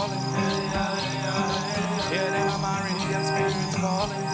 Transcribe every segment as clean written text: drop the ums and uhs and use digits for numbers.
calling. Hearing of my Indian spirits calling.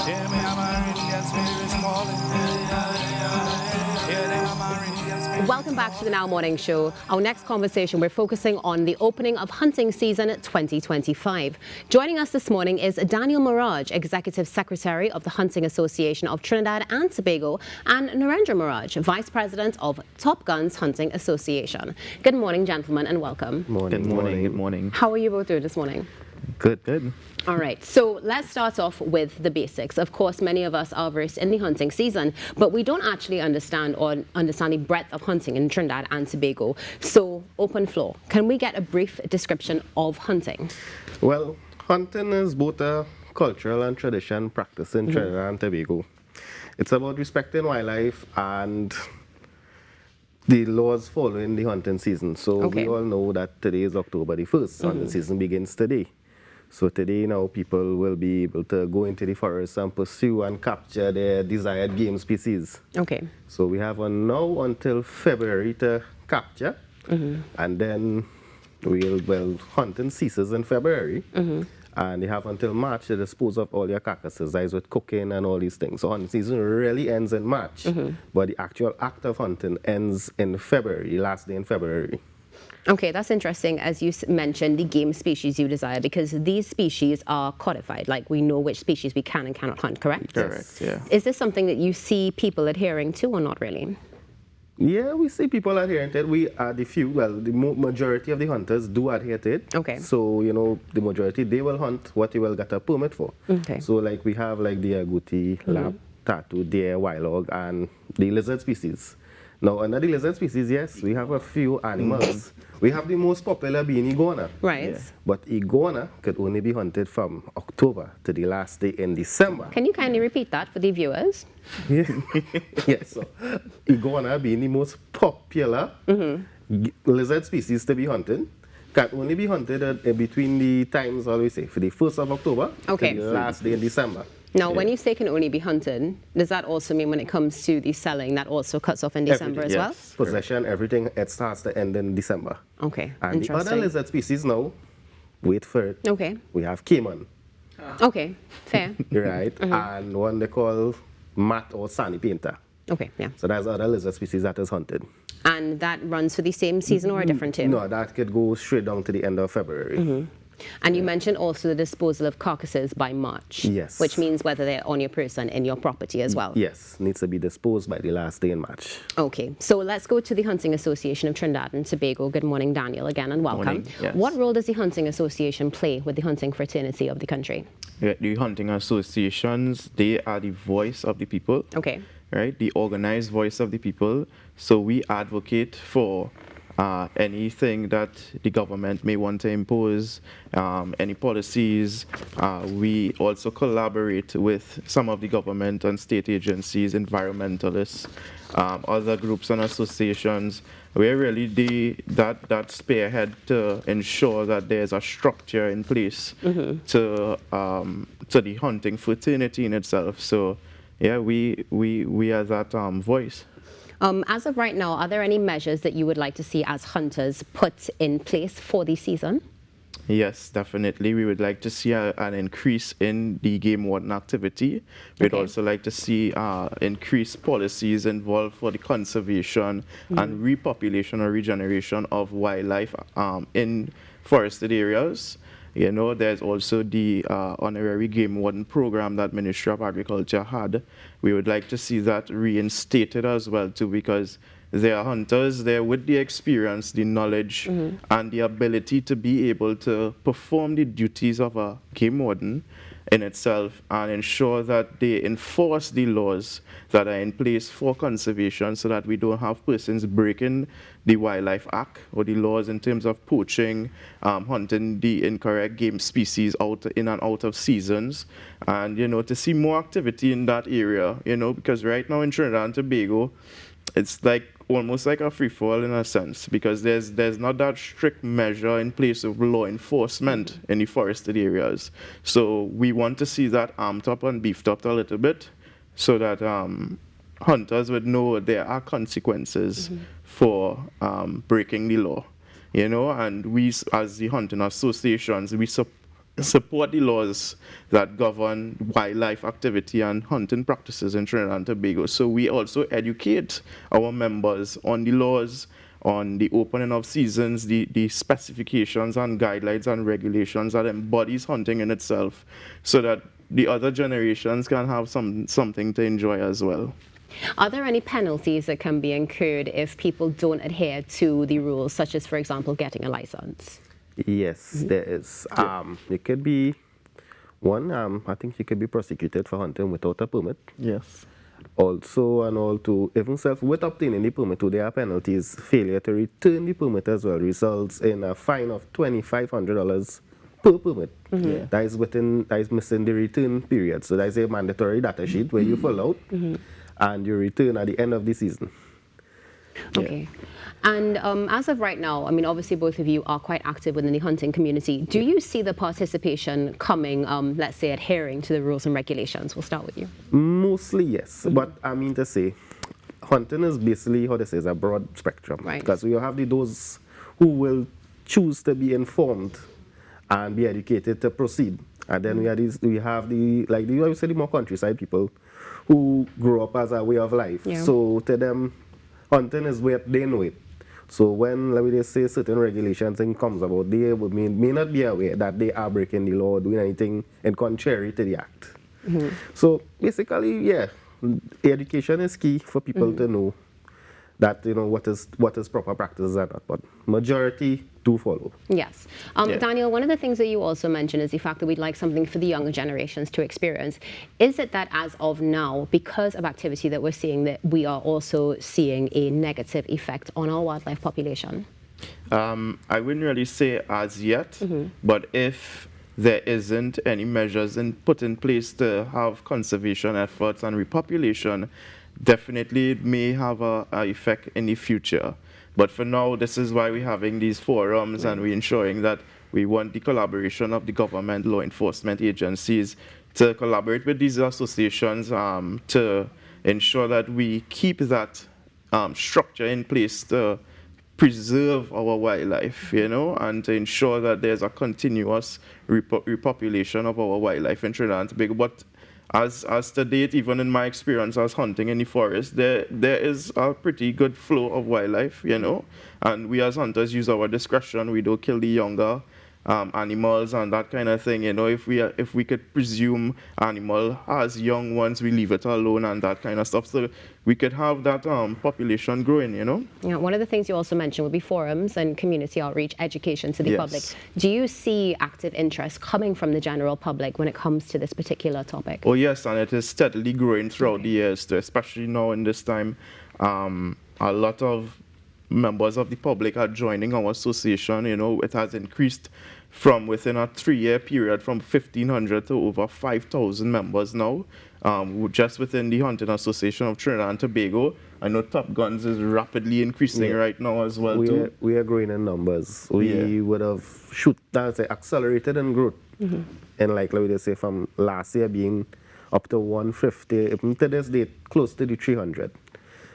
Hear me, Indian spirits calling. Hearing of my Indian spirits. Welcome back to the Now Morning Show. Our next conversation, we're focusing on the opening of hunting season 2025. Joining us this morning is Daniel Miraj, Executive Secretary of the Hunting Association of Trinidad and Tobago, and Narendra Miraj, Vice President of Top Guns Hunting Association. Good morning, gentlemen, and welcome. Good morning. How are you both doing this morning? Good. All right, so let's start off with the basics. Of course, many of us are versed in the hunting season, but we don't actually understand the breadth of hunting in Trinidad and Tobago. So, open floor. Can we get a brief description of hunting? Well, hunting is both a cultural and tradition practice in Trinidad and Tobago. It's about respecting wildlife and the laws following the hunting season. So we all know that today is October the 1st. Hunting season begins today. So today now people will be able to go into the forest and pursue and capture their desired game species. Okay. So we have now until February to capture, and then hunting ceases in February, and they have until March to dispose of all your carcasses, as with cooking and all these things. So hunting season really ends in March, but the actual act of hunting ends in February, last day in February. Okay, that's interesting, as you mentioned, the game species you desire, because these species are codified. Like, we know which species we can and cannot hunt, correct? Correct, yeah. Is this something that you see people adhering to or not really? Yeah, we see people adhering to it. We are the few, the majority of the hunters do adhere to it. Okay. So, the majority, they will hunt what they will get a permit for. Okay. So, like, we have, the agouti, lap, tattoo, deer, wild hog, and the lizard species. Now, under the lizard species, yes, we have a few animals. We have the most popular being iguana. Right. Yeah. But iguana could only be hunted from October to the last day in December. Can you kindly repeat that for the viewers? Yes, so iguana being the most popular lizard species to be hunted, can only be hunted between the times, always say, for the 1st of October to the last day in December. Now, when you say can only be hunted, does that also mean when it comes to the selling, that also cuts off in December as well? Possession, everything, it starts to end in December. Okay, and the other lizard species now, wait for it. Okay. We have caiman. Okay, fair. Right, and one they call mat or sunny painter. Okay, yeah. So that's other lizard species that is hunted. And that runs for the same season or a different term? No, that could go straight down to the end of February. And you mentioned also the disposal of carcasses by March. Yes. Which means whether they're on your person, in your property as well. Yes, needs to be disposed by the last day in March. Okay, so let's go to the Hunting Association of Trinidad and Tobago. Good morning, Daniel, again, and welcome. Morning, yes. What role does the Hunting Association play with the hunting fraternity of the country? Yeah, the hunting associations, they are the voice of the people. Okay. Right, the organized voice of the people. So we advocate for anything that the government may want to impose, any policies. We also collaborate with some of the government and state agencies, environmentalists, other groups and associations. We're really that spearhead to ensure that there's a structure in place to the hunting fraternity in itself. So yeah, we are that voice. As of right now, are there any measures that you would like to see as hunters put in place for the season? Yes, definitely. We would like to see an increase in the game warden activity. We'd also like to see increased policies involved for the conservation and repopulation or regeneration of wildlife in forested areas. There's also the honorary game warden program that Ministry of Agriculture had. We would like to see that reinstated as well too, because there are hunters there with the experience, the knowledge, and the ability to be able to perform the duties of a game warden in itself and ensure that they enforce the laws that are in place for conservation so that we don't have persons breaking the Wildlife Act or the laws in terms of poaching, hunting the incorrect game species in and out of seasons, and to see more activity in that area, because right now in Trinidad and Tobago, it's like almost like a free fall in a sense, because there's not that strict measure in place of law enforcement in the forested areas. So we want to see that amped up and beefed up a little bit, so that hunters would know there are consequences for breaking the law, you know, and we as the hunting associations, we support the laws that govern wildlife activity and hunting practices in Trinidad and Tobago. So we also educate our members on the laws, on the opening of seasons, the specifications and guidelines and regulations that embodies hunting in itself, so that the other generations can have something to enjoy as well. Are there any penalties that can be incurred if people don't adhere to the rules, such as, for example, getting a license? Yes, there is. It could be one. I think you could be prosecuted for hunting without a permit. Yes. Also, and all to even with obtaining the permit, there are penalties. Failure to return the permit as well results in a fine of $2,500 per permit. That is missing the return period. So that is a mandatory data sheet where you fill out and you return at the end of the season. Okay. And as of right now, I mean, obviously both of you are quite active within the hunting community. Do you see the participation coming, let's say, adhering to the rules and regulations? We'll start with you. Mostly, yes. But I mean to say, hunting is basically, how they say, is a broad spectrum. Right. Because we have those who will choose to be informed and be educated to proceed. And then we have the more countryside people who grow up as a way of life. Yeah. So to them, hunting is where they know it. So when, let me just say, certain regulations and comes about, they may not be aware that they are breaking the law or doing anything in contrary to the act. So basically, yeah, education is key for people to know that, you know, what is proper practice and not, but majority do follow. Yes. Daniel, one of the things that you also mentioned is the fact that we'd like something for the younger generations to experience. Is it that as of now, because of activity that we're seeing, that we are also seeing a negative effect on our wildlife population? I wouldn't really say as yet, but if there isn't any measures put in place to have conservation efforts and repopulation, definitely it may have a effect in the future. But for now, this is why we're having these forums and we're ensuring that we want the collaboration of the government, law enforcement agencies to collaborate with these associations to ensure that we keep that structure in place to preserve our wildlife, you know, and to ensure that there's a continuous repopulation of our wildlife in Trinidad and Tobago. But as to date, even in my experience as hunting in the forest, there is a pretty good flow of wildlife, you know, and we as hunters use our discretion. We don't kill the younger animals and that kind of thing, you know. If we could presume animal as young ones, we leave it alone and that kind of stuff, so we could have that population growing, you know. Yeah, one of the things you also mentioned would be forums and community outreach, education to the public. Do you see active interest coming from the general public when it comes to this particular topic? Oh yes, and it is steadily growing throughout the years too, especially now in this time. A lot of members of the public are joining our association. You know, it has increased from within a 3-year period from 1,500 to over 5,000 members now, just within the Hunting Association of Trinidad and Tobago. I know Top Guns is rapidly increasing right now as well too. We are growing in numbers. We would have accelerated in growth. And like we say, from last year being up to 150, even to this date, close to the 300.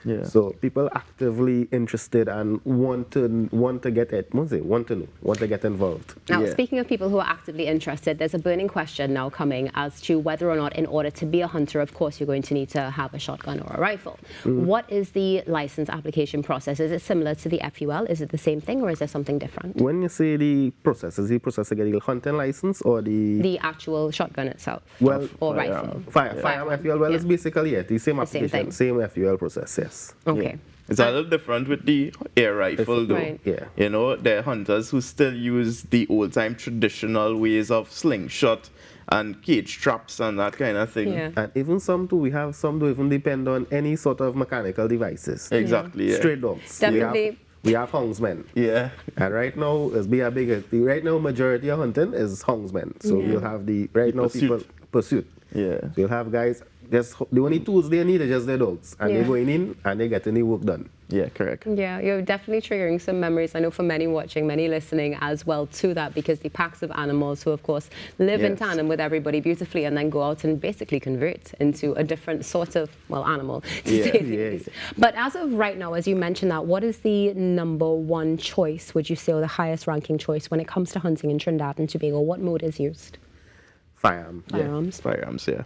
Yeah. So people actively interested and want to get it, want to get involved. Now, speaking of people who are actively interested, there's a burning question now coming as to whether or not, in order to be a hunter, of course, you're going to need to have a shotgun or a rifle. What is the license application process? Is it similar to the FUL? Is it the same thing, or is there something different? When you say the process, is the process to get a hunting license or the actual shotgun itself? Well, or rifle? Firearm FUL. Well, it's basically the same application, same FUL process. Yes. Okay. Yeah. It's a little different with the air rifle, though. Right. Yeah. You know, there are hunters who still use the old-time traditional ways of slingshot and cage traps and that kind of thing. Yeah. And even some too, we have some do even depend on any sort of mechanical devices. Exactly. Yeah. Stray dogs. Definitely. We have houndsmen. Yeah. And right now, right now majority of hunting is houndsmen. So you'll have people pursuit. Yeah. So you'll have guys the only tools they need is just their dogs, and they're going in and they're getting the work done. Yeah, correct. Yeah, you're definitely triggering some memories. I know for many watching, many listening as well to that, because the packs of animals who, of course, live in tandem with everybody beautifully and then go out and basically convert into a different sort of, well, animal, to say the least. But as of right now, as you mentioned that, what is the number one choice, would you say, or the highest ranking choice when it comes to hunting in Trinidad and Tobago? What mode is used? Firearms. Firearms. Firearms, yeah.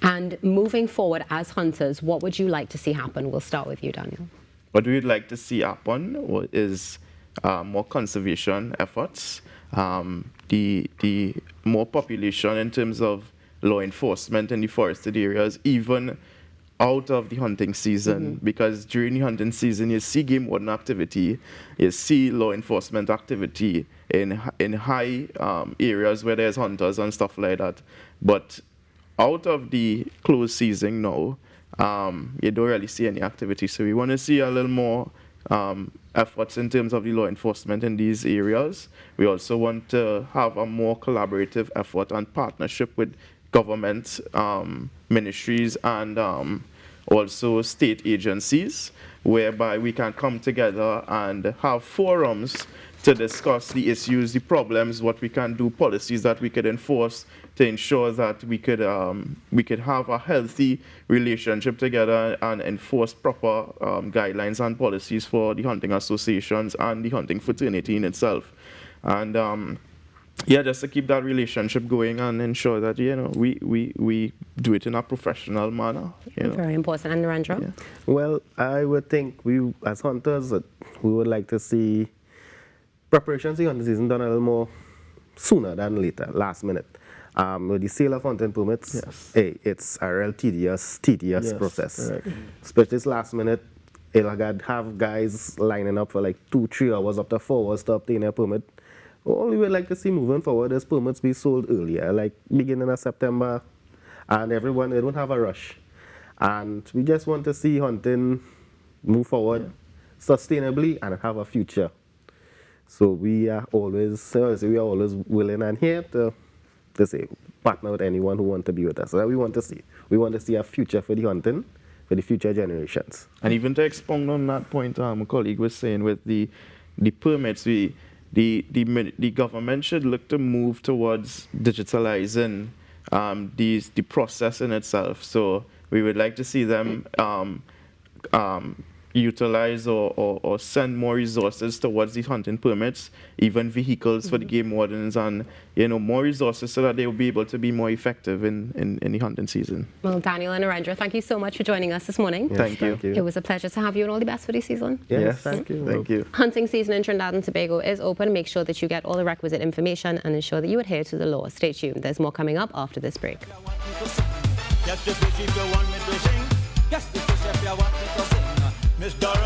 And moving forward as hunters, what would you like to see happen? We'll start with you, Daniel. What we would like to see happen is more conservation efforts, the more population in terms of law enforcement in the forested areas, even out of the hunting season, because during the hunting season you see game warden activity, you see law enforcement activity in high areas where there's hunters and stuff like that. But out of the closed season now, you don't really see any activity. So we want to see a little more efforts in terms of the law enforcement in these areas. We also want to have a more collaborative effort and partnership with government ministries and also state agencies, whereby we can come together and have forums to discuss the issues, the problems, what we can do, policies that we could enforce to ensure that we could have a healthy relationship together and enforce proper guidelines and policies for the hunting associations and the hunting fraternity in itself. And just to keep that relationship going and ensure that we do it in a professional manner. Very important. And Narendra? Yeah. Well, I would think we, as hunters, we would like to see preparations in the season done a little more sooner than later, last minute. With the sale of hunting permits, it's a real tedious process. Correct. Especially this last minute, it'll have guys lining up for like 2-3 hours up to 4 hours to obtain a permit. All we would like to see moving forward is permits be sold earlier, like beginning of September, and everyone, they don't have a rush. And we just want to see hunting move forward sustainably and have a future. So we are always willing and here to say, partner with anyone who wants to be with us. So that we want to see. We want to see a future for the hunting, for the future generations. And even to expound on that point, my colleague was saying with the permits, the government should look to move towards digitalizing the process in itself. So we would like to see them utilize or send more resources towards these hunting permits, even vehicles for the game wardens, and more resources so that they will be able to be more effective in the hunting season. Well, Daniel and Narendra, thank you so much for joining us this morning. Yes, thank you. It was a pleasure to have you, and all the best for the season. Yes, thank you. Thank you. Hunting season in Trinidad and Tobago is open. Make sure that you get all the requisite information and ensure that you adhere to the law. Stay tuned. There's more coming up after this break. Miss Dory.